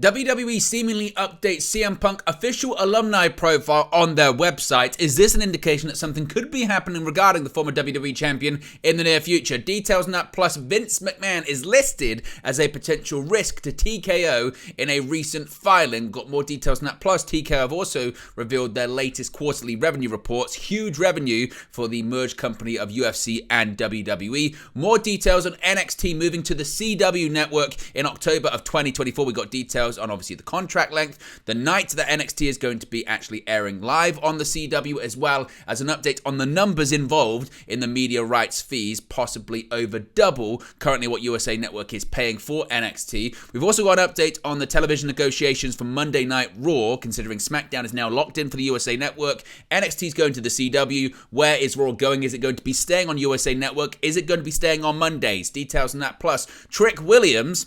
WWE seemingly updates CM Punk official alumni profile on their website. Is this an indication that something could be happening regarding the former WWE champion in the near future? Details on that, plus Vince McMahon is listed as a potential risk to TKO in a recent filing. Got more details on that, plus TKO have also revealed their latest quarterly revenue reports. Huge revenue for the merged company of UFC and WWE. More details on NXT moving to the CW network in October of 2024. We got details on obviously the contract length, the night that NXT is going to be actually airing live on the CW, as well as an update on the numbers involved in the media rights fees, possibly over double currently what USA Network is paying for NXT. We've also got an update on the television negotiations for Monday Night Raw, considering SmackDown is now locked in for the USA Network. NXT is going to the CW. Where is Raw going? Is it going to be staying on USA Network? Is it going to be staying on Mondays? Details on that, plus Trick Williams,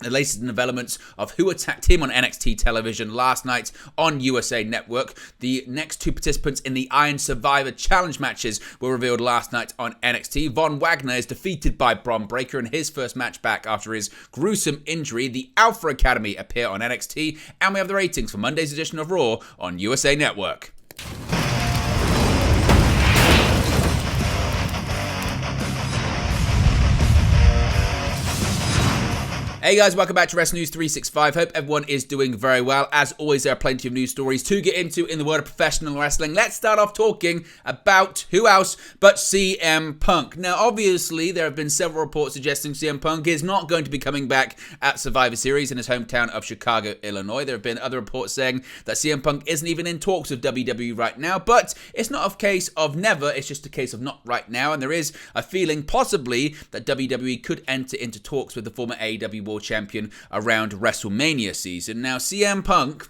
the latest developments of who attacked him on NXT television last night on USA Network. The next two participants in the Iron Survivor Challenge matches were revealed last night on NXT. Von Wagner is defeated by Bron Breakker in his first match back after his gruesome injury. The Alpha Academy appear on NXT, and we have the ratings for Monday's edition of Raw on USA Network. Hey guys, welcome back to Wrestling News 365. Hope everyone is doing very well. As always, there are plenty of news stories to get into in the world of professional wrestling. Let's start off talking about who else but CM Punk. Now, obviously, there have been several reports suggesting CM Punk is not going to be coming back at Survivor Series in his hometown of Chicago, Illinois. There have been other reports saying that CM Punk isn't even in talks with WWE right now, but it's not a case of never, it's just a case of not right now, and there is a feeling possibly that WWE could enter into talks with the former AEW champion around WrestleMania season. Now, CM Punk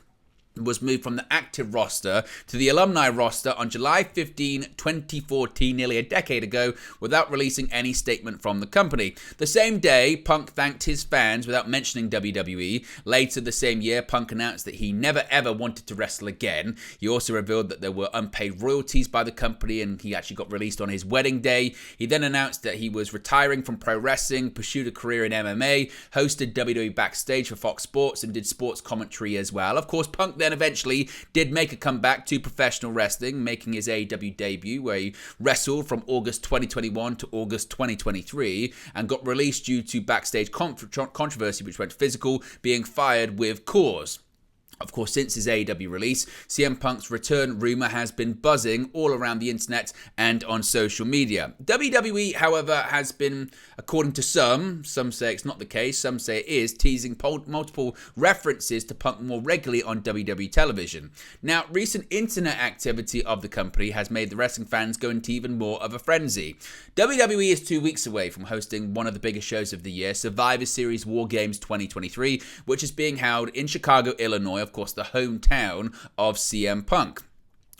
was moved from the active roster to the alumni roster on July 15, 2014, nearly a decade ago, without releasing any statement from the company. The same day, Punk thanked his fans without mentioning WWE. Later the same year, Punk announced that he never ever wanted to wrestle again. He also revealed that there were unpaid royalties by the company, and he actually got released on his wedding day. He then announced that he was retiring from pro wrestling, pursued a career in MMA, hosted WWE Backstage for Fox Sports, and did sports commentary as well. Of course, Punk then eventually did make a comeback to professional wrestling, making his AEW debut, where he wrestled from August 2021 to August 2023 and got released due to backstage controversy which went physical, being fired with cause. Of course, since his AEW release, CM Punk's return rumor has been buzzing all around the internet and on social media. WWE, however, has been, according to some say it's not the case, some say it is, teasing multiple references to Punk more regularly on WWE television. Now, recent internet activity of the company has made the wrestling fans go into even more of a frenzy. WWE is 2 weeks away from hosting one of the biggest shows of the year, Survivor Series War Games 2023, which is being held in Chicago, Illinois, of course, the hometown of CM Punk.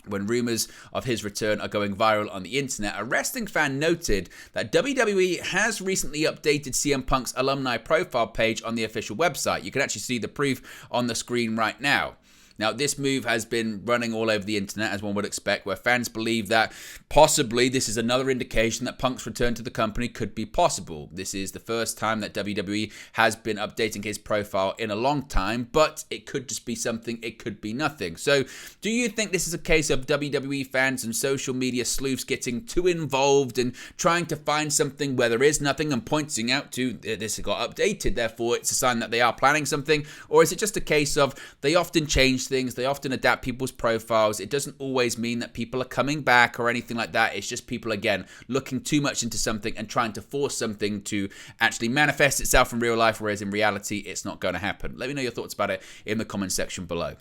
When rumors of his return are going viral on the internet, a wrestling fan noted that WWE has recently updated CM Punk's alumni profile page on the official website. You can actually see the proof on the screen right now. Now, this move has been running all over the internet, as one would expect, where fans believe that possibly this is another indication that Punk's return to the company could be possible. This is the first time that WWE has been updating his profile in a long time, but it could just be something, it could be nothing. So, do you think this is a case of WWE fans and social media sleuths getting too involved and trying to find something where there is nothing and pointing out to this got updated, therefore it's a sign that they are planning something? Or is it just a case of they often change things, they often adapt people's profiles? It doesn't always mean that people are coming back or anything like that. It's just people, again, looking too much into something and trying to force something to actually manifest itself in real life, whereas in reality, it's not going to happen. Let me know your thoughts about it in the comment section below.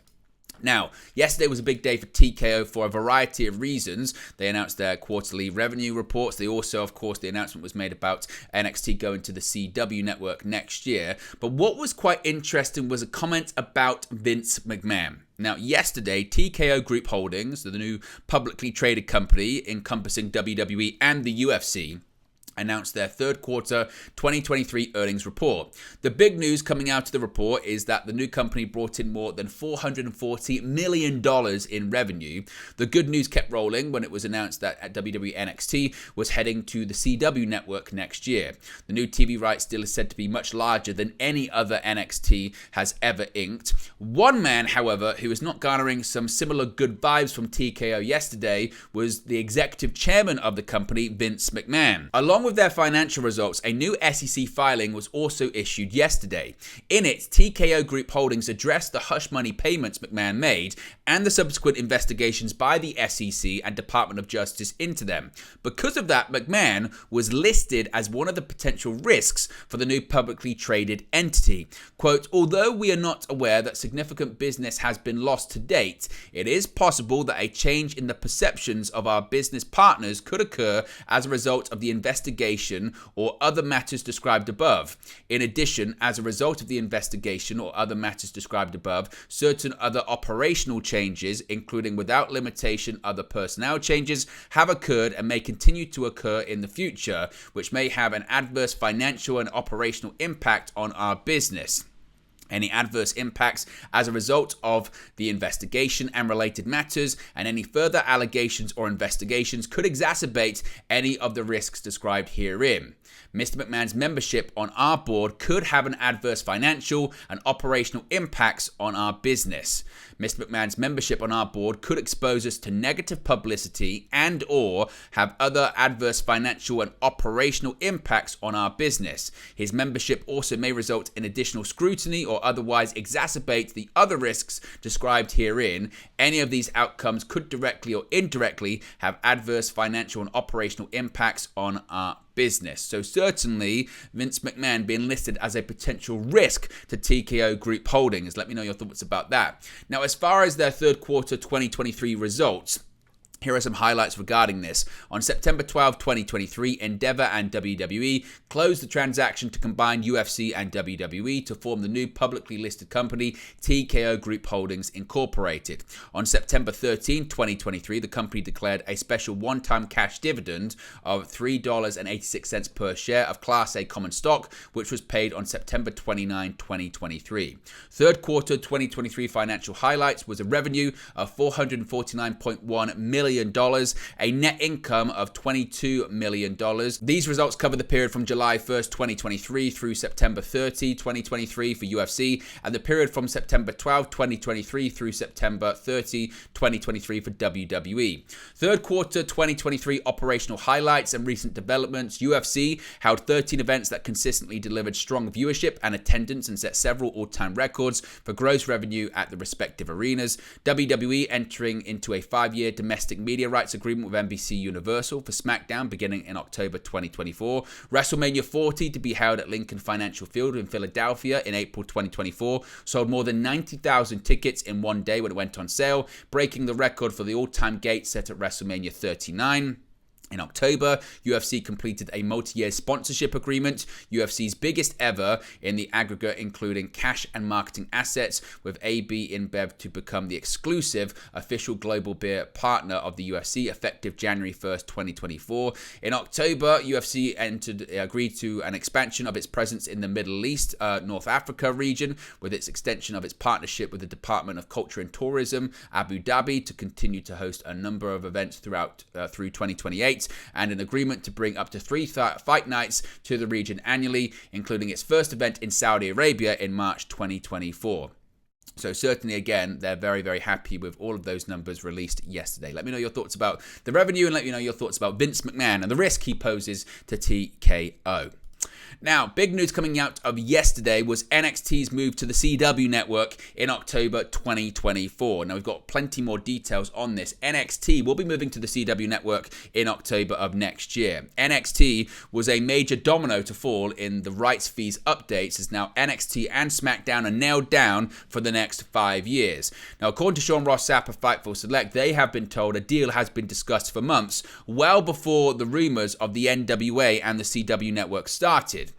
Now, yesterday was a big day for TKO for a variety of reasons. They announced their quarterly revenue reports. They also, of course, the announcement was made about NXT going to the CW network next year. But what was quite interesting was a comment about Vince McMahon. Now, yesterday, TKO Group Holdings, the new publicly traded company encompassing WWE and the UFC, announced their third quarter 2023 earnings report. The big news coming out of the report is that the new company brought in more than $440 million in revenue. The good news kept rolling when it was announced that WWE NXT was heading to the CW network next year. The new TV rights deal is said to be much larger than any other NXT has ever inked. One man, however, who is not garnering some similar good vibes from TKO yesterday was the executive chairman of the company, Vince McMahon. Along with their financial results, a new SEC filing was also issued yesterday. In it, TKO Group Holdings addressed the hush money payments McMahon made and the subsequent investigations by the SEC and Department of Justice into them. Because of that, McMahon was listed as one of the potential risks for the new publicly traded entity. Quote, although we are not aware that significant business has been lost to date, it is possible that a change in the perceptions of our business partners could occur as a result of the investigation or other matters described above. In addition, as a result of the investigation or other matters described above, certain other operational changes, including without limitation other personnel changes, have occurred and may continue to occur in the future, which may have an adverse financial and operational impact on our business. Any adverse impacts as a result of the investigation and related matters and any further allegations or investigations could exacerbate any of the risks described herein. Mr. McMahon's membership on our board could have an adverse financial and operational impacts on our business. Mr. McMahon's membership on our board could expose us to negative publicity and or have other adverse financial and operational impacts on our business. His membership also may result in additional scrutiny or otherwise exacerbate the other risks described herein. Any of these outcomes could directly or indirectly have adverse financial and operational impacts on our business. So certainly Vince McMahon being listed as a potential risk to TKO Group Holdings. Let me know your thoughts about that. Now, as far as their third quarter 2023 results, here are some highlights regarding this. On September 12, 2023, Endeavor and WWE closed the transaction to combine UFC and WWE to form the new publicly listed company, TKO Group Holdings Incorporated. On September 13, 2023, the company declared a special one-time cash dividend of $3.86 per share of Class A common stock, which was paid on September 29, 2023. Third quarter 2023 financial highlights was a revenue of $449.1 million, a net income of $22 million. These results cover the period from July 1st, 2023 through September 30, 2023 for UFC, and the period from September 12, 2023 through September 30, 2023 for WWE. Third quarter 2023 operational highlights and recent developments. UFC held 13 events that consistently delivered strong viewership and attendance and set several all-time records for gross revenue at the respective arenas. WWE entering into a 5-year domestic media rights agreement with NBC Universal for SmackDown beginning in October 2024. WrestleMania 40 to be held at Lincoln Financial Field in Philadelphia in April 2024. Sold more than 90,000 tickets in one day when it went on sale, breaking the record for the all-time gate set at WrestleMania 39. In October, UFC completed a multi-year sponsorship agreement, UFC's biggest ever in the aggregate, including cash and marketing assets, with AB InBev to become the exclusive official global beer partner of the UFC effective January 1st, 2024. In October, UFC agreed to an expansion of its presence in the Middle East, North Africa region, with its extension of its partnership with the Department of Culture and Tourism, Abu Dhabi, to continue to host a number of events through 2028. And an agreement to bring up to 3 fight nights to the region annually, including its first event in Saudi Arabia in March 2024. So certainly, again, they're very, very happy with all of those numbers released yesterday. Let me know your thoughts about the revenue and let me know your thoughts about Vince McMahon and the risk he poses to TKO. Now, big news coming out of yesterday was NXT's move to the CW network in October 2024. Now, we've got plenty more details on this. NXT will be moving to the CW network in October of next year. NXT was a major domino to fall in the rights fees updates, as now NXT and SmackDown are nailed down for the next 5 years. Now, according to Sean Ross Sapp of Fightful Select, they have been told a deal has been discussed for months, well before the rumors of the NWA and the CW network started.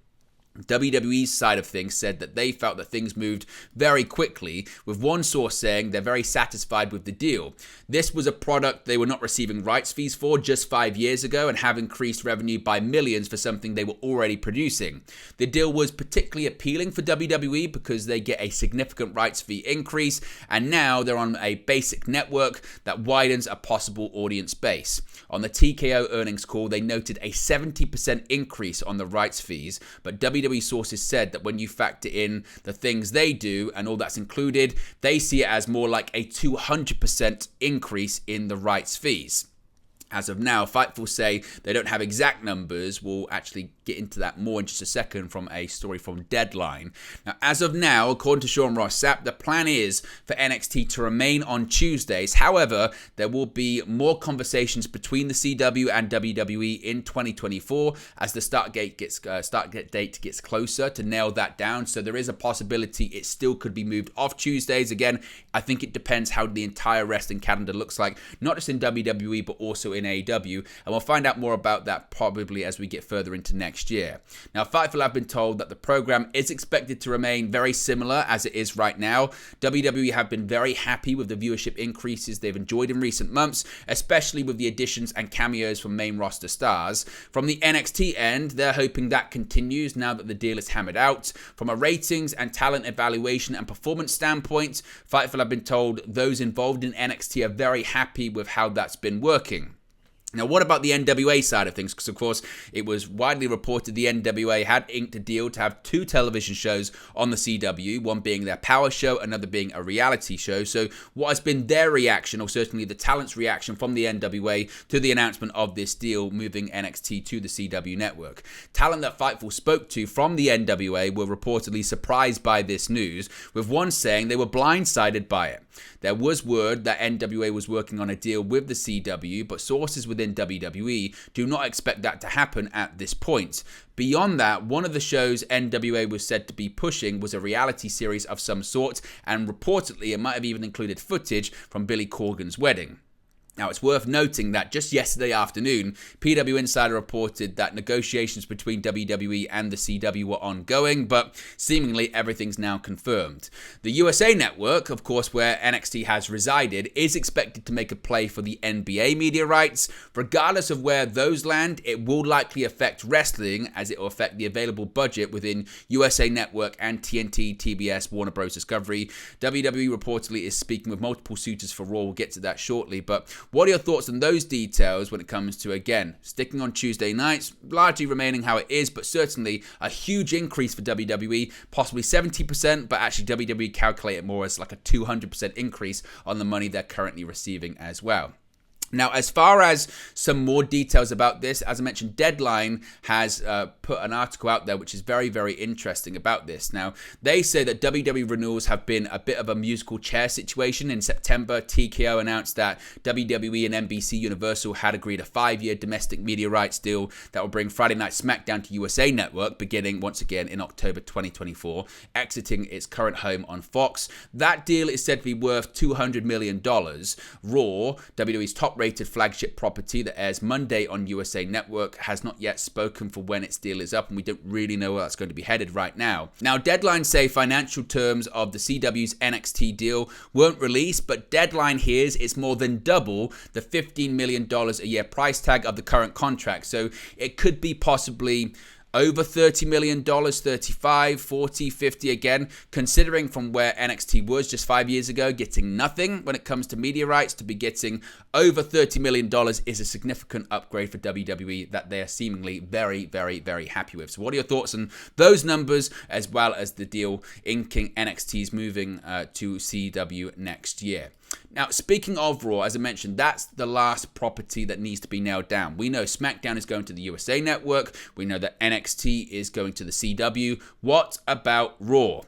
WWE's side of things said that they felt that things moved very quickly, with one source saying they're very satisfied with the deal. This was a product they were not receiving rights fees for just 5 years ago and have increased revenue by millions for something they were already producing. The deal was particularly appealing for WWE because they get a significant rights fee increase, and now they're on a basic network that widens a possible audience base. On the TKO earnings call, they noted a 70% increase on the rights fees, but WWE sources said that when you factor in the things they do and all that's included, they see it as more like a 200% increase in the rights fees. As of now, Fightful say they don't have exact numbers. We'll actually get into that more in just a second from a story from Deadline. Now, as of now, according to Sean Ross Sapp, the plan is for NXT to remain on Tuesdays. However, there will be more conversations between the CW and WWE in 2024 as the start date gets closer to nail that down. So there is a possibility it still could be moved off Tuesdays. Again, I think it depends how the entire wrestling calendar looks like, not just in WWE, but also in AEW, and we'll find out more about that probably as we get further into next year. Now, Fightful have been told that the program is expected to remain very similar as it is right now. WWE have been very happy with the viewership increases they've enjoyed in recent months, especially with the additions and cameos from main roster stars. From the NXT end, they're hoping that continues now that the deal is hammered out. From a ratings and talent evaluation and performance standpoint, Fightful have been told those involved in NXT are very happy with how that's been working. Now, what about the NWA side of things? Because, of course, it was widely reported the NWA had inked a deal to have 2 television shows on the CW, one being their power show, another being a reality show. So what has been their reaction, or certainly the talent's reaction from the NWA to the announcement of this deal moving NXT to the CW network? Talent that Fightful spoke to from the NWA were reportedly surprised by this news, with one saying they were blindsided by it. There was word that NWA was working on a deal with the CW, but sources within WWE do not expect that to happen at this point. Beyond that, one of the shows NWA was said to be pushing was a reality series of some sort, and reportedly it might have even included footage from Billy Corgan's wedding. Now, it's worth noting that just yesterday afternoon, PW Insider reported that negotiations between WWE and the CW were ongoing, but seemingly everything's now confirmed. The USA Network, of course, where NXT has resided, is expected to make a play for the NBA media rights. Regardless of where those land, it will likely affect wrestling, as it will affect the available budget within USA Network and TNT, TBS, Warner Bros. Discovery. WWE reportedly is speaking with multiple suitors for Raw. We'll get to that shortly, but what are your thoughts on those details when it comes to, again, sticking on Tuesday nights, largely remaining how it is, but certainly a huge increase for WWE, possibly 70%, but actually WWE calculate it more as like a 200% increase on the money they're currently receiving as well. Now, as far as some more details about this, as I mentioned, Deadline has put an article out there which is very, very interesting about this. Now, they say that WWE renewals have been a bit of a musical chair situation. In September, TKO announced that WWE and NBC Universal had agreed a 5-year domestic media rights deal that will bring Friday Night SmackDown to USA Network, beginning once again in October 2024, exiting its current home on Fox. That deal is said to be worth $200 million. Raw, WWE's top-rated flagship property that airs Monday on USA Network, has not yet spoken for when its deal is up, and we don't really know where that's going to be headed right now. Now, Deadline say financial terms of the CW's NXT deal weren't released, but Deadline hears it's more than double the $15 million a year price tag of the current contract. So it could be possibly over $30 million, 35, 40, 50 again, considering from where NXT was just 5 years ago, getting nothing when it comes to media rights, to be getting over $30 million is a significant upgrade for WWE that they are seemingly very, very, very happy with. So what are your thoughts on those numbers, as well as the deal inking NXT's moving to CW next year? Now, speaking of Raw, as I mentioned, that's the last property that needs to be nailed down. We know SmackDown is going to the USA Network. We know that NXT is going to the CW. What about Raw?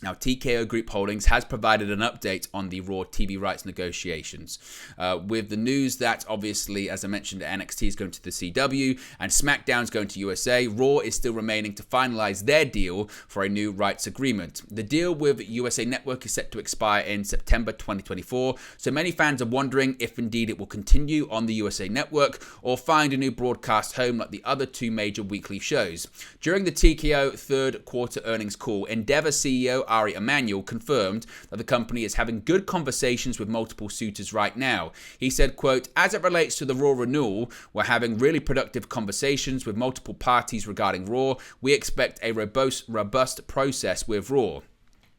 Now, TKO Group Holdings has provided an update on the Raw TV rights negotiations, with the news that obviously, as I mentioned, NXT is going to the CW and SmackDown is going to USA. Raw is still remaining to finalize their deal for a new rights agreement. The deal with USA Network is set to expire in September 2024, so many fans are wondering if indeed it will continue on the USA Network or find a new broadcast home like the other two major weekly shows. During the TKO third quarter earnings call, Endeavor CEO Ari Emanuel confirmed that the company is having good conversations with multiple suitors right now. He said, quote, "As it relates to the Raw renewal, we're having really productive conversations with multiple parties regarding Raw. We expect a robust process with Raw.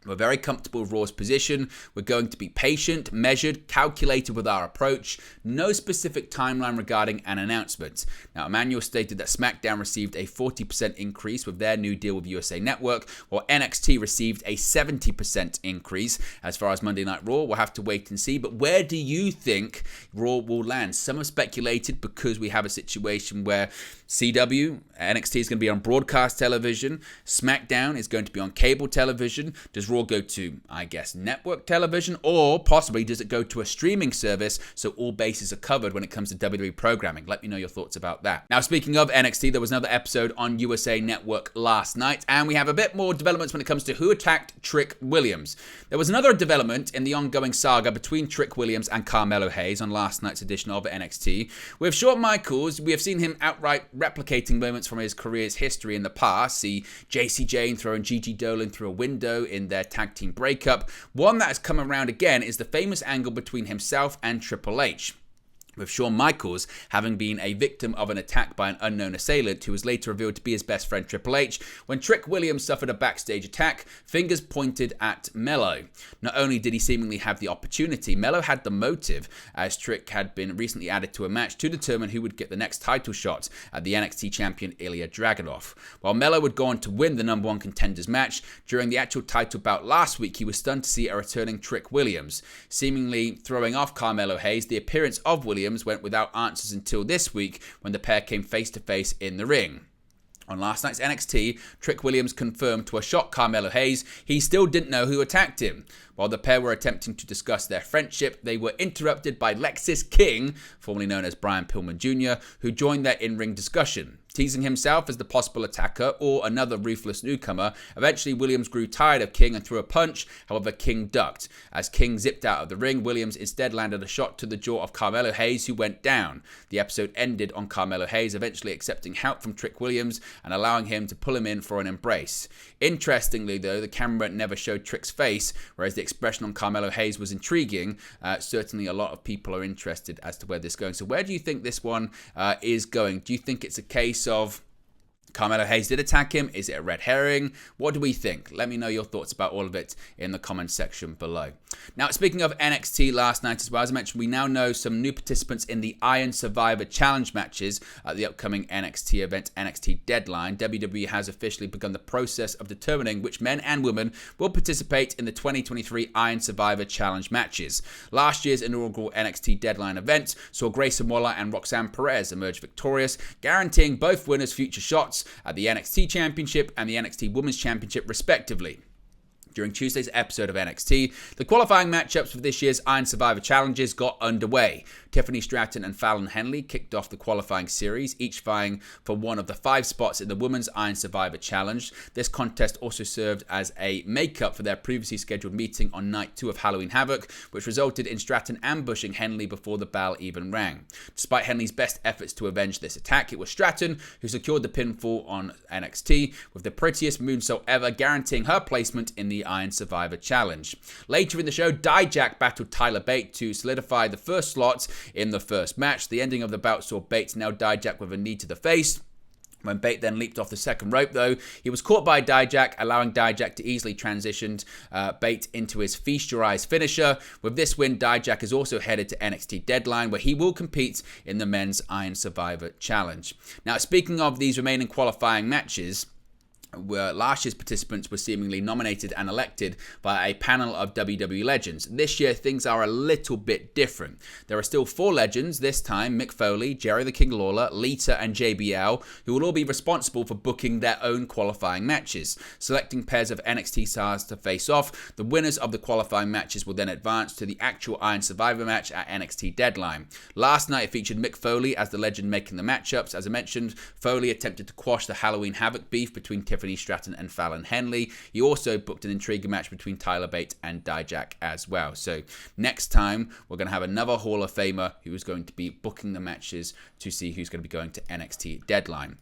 We're very comfortable with Raw's position. We're going to be patient, measured, calculated with our approach. No specific timeline regarding an announcement." Now, Emmanuel stated that SmackDown received a 40% increase with their new deal with USA Network, while NXT received a 70% increase. As far as Monday Night Raw, we'll have to wait and see. But where do you think Raw will land? Some have speculated because we have a situation where CW, NXT is going to be on broadcast television. SmackDown is going to be on cable television. Does Raw go to, I guess, network television? Or possibly does it go to a streaming service so all bases are covered when it comes to WWE programming? Let me know your thoughts about that. Now, speaking of NXT, there was another episode on USA Network last night, and we have a bit more developments when it comes to who attacked Trick Williams. There was another development in the ongoing saga between Trick Williams and Carmelo Hayes on last night's edition of NXT. With Shawn Michaels, we have seen him outright replicating moments from his career's history in the past. See JC Jane throwing Gigi Dolan through a window in their tag team breakup. One that has come around again is the famous angle between himself and Triple H, with Shawn Michaels having been a victim of an attack by an unknown assailant who was later revealed to be his best friend Triple H. When Trick Williams suffered a backstage attack, fingers pointed at Melo. Not only did he seemingly have the opportunity, Melo had the motive, as Trick had been recently added to a match to determine who would get the next title shot at the NXT champion Ilya Dragunov. While Melo would go on to win the #1 contenders match, during the actual title bout last week, he was stunned to see a returning Trick Williams. Seemingly throwing off Carmelo Hayes, the appearance of Williams went without answers until this week when the pair came face to face in the ring. On last night's NXT, Trick Williams confirmed to a shocked Carmelo Hayes he still didn't know who attacked him. While the pair were attempting to discuss their friendship, they were interrupted by Lexis King, formerly known as Brian Pillman Jr., who joined their in-ring discussion. Teasing himself as the possible attacker or another ruthless newcomer, eventually Williams grew tired of King and threw a punch. However, King ducked. As King zipped out of the ring, Williams instead landed a shot to the jaw of Carmelo Hayes, who went down. The episode ended on Carmelo Hayes eventually accepting help from Trick Williams and allowing him to pull him in for an embrace. Interestingly, though, the camera never showed Trick's face, whereas the expression on Carmelo Hayes was intriguing. Certainly a lot of people are interested as to where this is going. So where do you think this one is going? Do you think it's a case of Carmelo Hayes did attack him? Is it a red herring? What do we think? Let me know your thoughts about all of it in the comment section below. Now, speaking of NXT last night as well, as I mentioned, we now know some new participants in the Iron Survivor Challenge matches at the upcoming NXT event, NXT Deadline. WWE has officially begun the process of determining which men and women will participate in the 2023 Iron Survivor Challenge matches. Last year's inaugural NXT Deadline event saw Grayson Waller and Roxanne Perez emerge victorious, guaranteeing both winners future shots at the NXT Championship and the NXT Women's Championship respectively. During Tuesday's episode of NXT, the qualifying matchups for this year's Iron Survivor Challenges got underway. Tiffany Stratton and Fallon Henley kicked off the qualifying series, each vying for one of the 5 spots in the Women's Iron Survivor Challenge. This contest also served as a make-up for their previously scheduled meeting on night 2 of Halloween Havoc, which resulted in Stratton ambushing Henley before the bell even rang. Despite Henley's best efforts to avenge this attack, it was Stratton who secured the pinfall on NXT with the prettiest moonsault ever, guaranteeing her placement in the Iron Survivor Challenge. Later in the show, Dijak battled Tyler Bate to solidify the first slot in the first match. The ending of the bout saw Bate nail Dijak with a knee to the face. When Bate then leaped off the second rope, though, he was caught by Dijak, allowing Dijak to easily transition Bate into his Feast Your Eyes finisher. With this win, Dijak is also headed to NXT Deadline, where he will compete in the Men's Iron Survivor Challenge. Now, speaking of these remaining qualifying matches, last year's participants were seemingly nominated and elected by a panel of WWE legends. This year, things are a little bit different. There are still 4 legends, this time Mick Foley, Jerry the King Lawler, Lita, and JBL, who will all be responsible for booking their own qualifying matches, selecting pairs of NXT stars to face off. The winners of the qualifying matches will then advance to the actual Iron Survivor match at NXT Deadline. Last night, it featured Mick Foley as the legend making the matchups. As I mentioned, Foley attempted to quash the Halloween Havoc beef between Tiffany Stratton and Fallon Henley. He also booked an intriguing match between Tyler Bate and Dijak as well. So next time, we're going to have another Hall of Famer who is going to be booking the matches to see who's going to be going to NXT Deadline.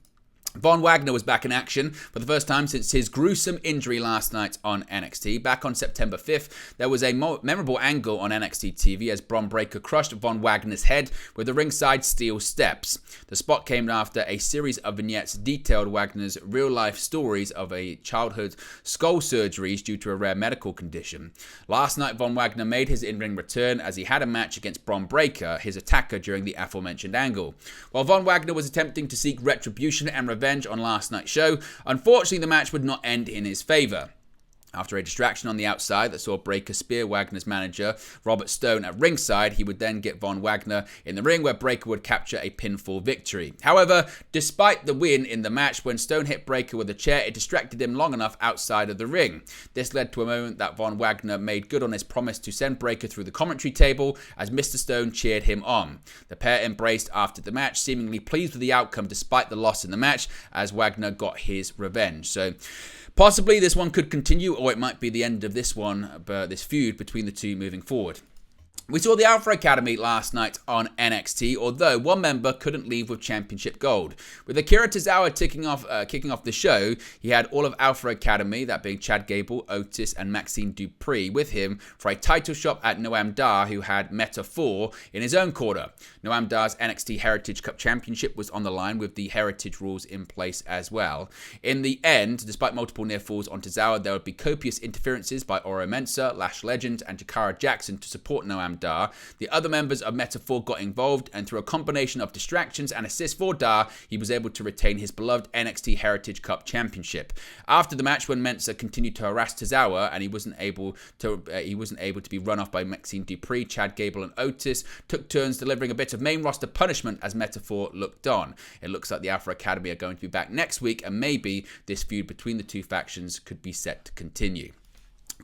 Von Wagner was back in action for the first time since his gruesome injury last night on NXT. Back on September 5th, there was a memorable angle on NXT TV as Bron Breakker crushed Von Wagner's head with the ringside steel steps. The spot came after a series of vignettes detailed Wagner's real-life stories of a childhood skull surgeries due to a rare medical condition. Last night, Von Wagner made his in-ring return as he had a match against Bron Breakker, his attacker, during the aforementioned angle. While Von Wagner was attempting to seek retribution and revenge on last night's show, unfortunately the match would not end in his favour. After a distraction on the outside that saw Breakker spear Wagner's manager, Robert Stone, at ringside, he would then get Von Wagner in the ring where Breakker would capture a pinfall victory. However, despite the win in the match, when Stone hit Breakker with a chair, it distracted him long enough outside of the ring. This led to a moment that Von Wagner made good on his promise to send Breakker through the commentary table as Mr. Stone cheered him on. The pair embraced after the match, seemingly pleased with the outcome despite the loss in the match, as Wagner got his revenge. So possibly this one could continue, or it might be the end of this one, but this feud between the two moving forward. We saw the Alpha Academy last night on NXT, although one member couldn't leave with championship gold. With Akira Tozawa kicking off the show, he had all of Alpha Academy, that being Chad Gable, Otis, and Maxine Dupree, with him for a title shot at Noam Dar, who had Meta 4 in his own corner. Noam Dar's NXT Heritage Cup Championship was on the line with the Heritage rules in place as well. In the end, despite multiple near falls on Tozawa, there would be copious interferences by Oro Mensah, Lash Legend, and Jakara Jackson to support Noam Dar. The other members of Meta 4 got involved, and through a combination of distractions and assists for Dar, he was able to retain his beloved NXT Heritage Cup Championship. After the match, when Mensah continued to harass Tozawa and he wasn't able to be run off by Maxine Dupree, Chad Gable, and Otis took turns delivering a bit of main roster punishment as Meta 4 looked on. It looks like the Alpha Academy are going to be back next week, and maybe this feud between the two factions could be set to continue.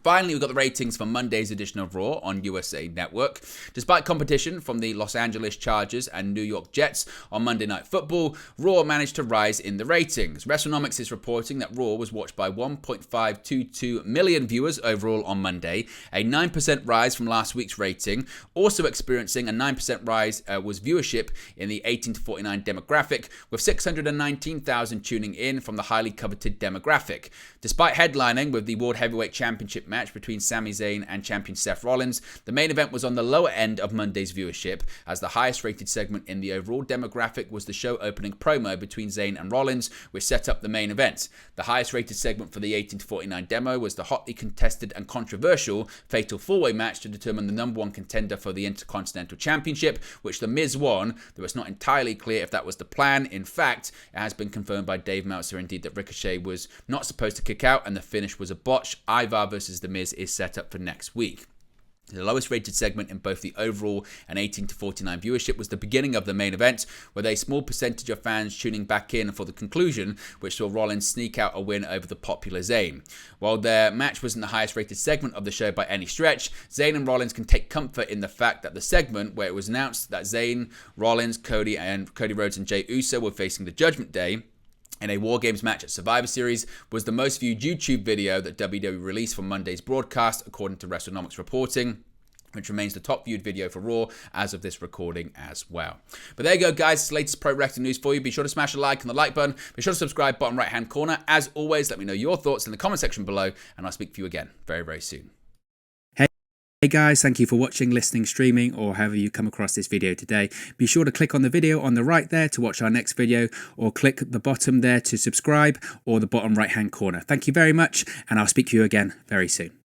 Finally, we've got the ratings for Monday's edition of Raw on USA Network. Despite competition from the Los Angeles Chargers and New York Jets on Monday Night Football, Raw managed to rise in the ratings. WrestleNomics is reporting that Raw was watched by 1.522 million viewers overall on Monday, a 9% rise from last week's rating. Also experiencing a 9% rise was viewership in the 18 to 49 demographic, with 619,000 tuning in from the highly coveted demographic. Despite headlining with the World Heavyweight Championship match between Sami Zayn and champion Seth Rollins, the main event was on the lower end of Monday's viewership, as the highest rated segment in the overall demographic was the show opening promo between Zayn and Rollins, which set up the main event. The highest rated segment for the 18 to 49 demo was the hotly contested and controversial Fatal 4-Way match to determine the number one contender for the Intercontinental Championship, which The Miz won, though it's not entirely clear if that was the plan. In fact, it has been confirmed by Dave Meltzer indeed that Ricochet was not supposed to kick out and the finish was a botch. Ivar versus The Miz is set up for next week. The lowest rated segment in both the overall and 18 to 49 viewership was the beginning of the main event, with a small percentage of fans tuning back in for the conclusion, which saw Rollins sneak out a win over the popular Zayn. While their match wasn't the highest rated segment of the show by any stretch, Zayn and Rollins can take comfort in the fact that the segment where it was announced that Zayn, Rollins, Cody Rhodes and Jey Uso were facing the Judgment Day in a War Games match at Survivor Series was the most viewed YouTube video that WWE released from Monday's broadcast, according to WrestleNomics reporting, which remains the top viewed video for Raw as of this recording as well. But there you go, guys. It's the latest pro wrestling news for you. Be sure to smash a like on the like button. Be sure to subscribe, bottom right hand corner. As always, let me know your thoughts in the comment section below, and I'll speak to you again very, very soon. Hey guys, thank you for watching, listening, streaming, or however you come across this video today. Be sure to click on the video on the right there to watch our next video, or click the bottom there to subscribe, or the bottom right hand corner. Thank you very much, and I'll speak to you again very soon.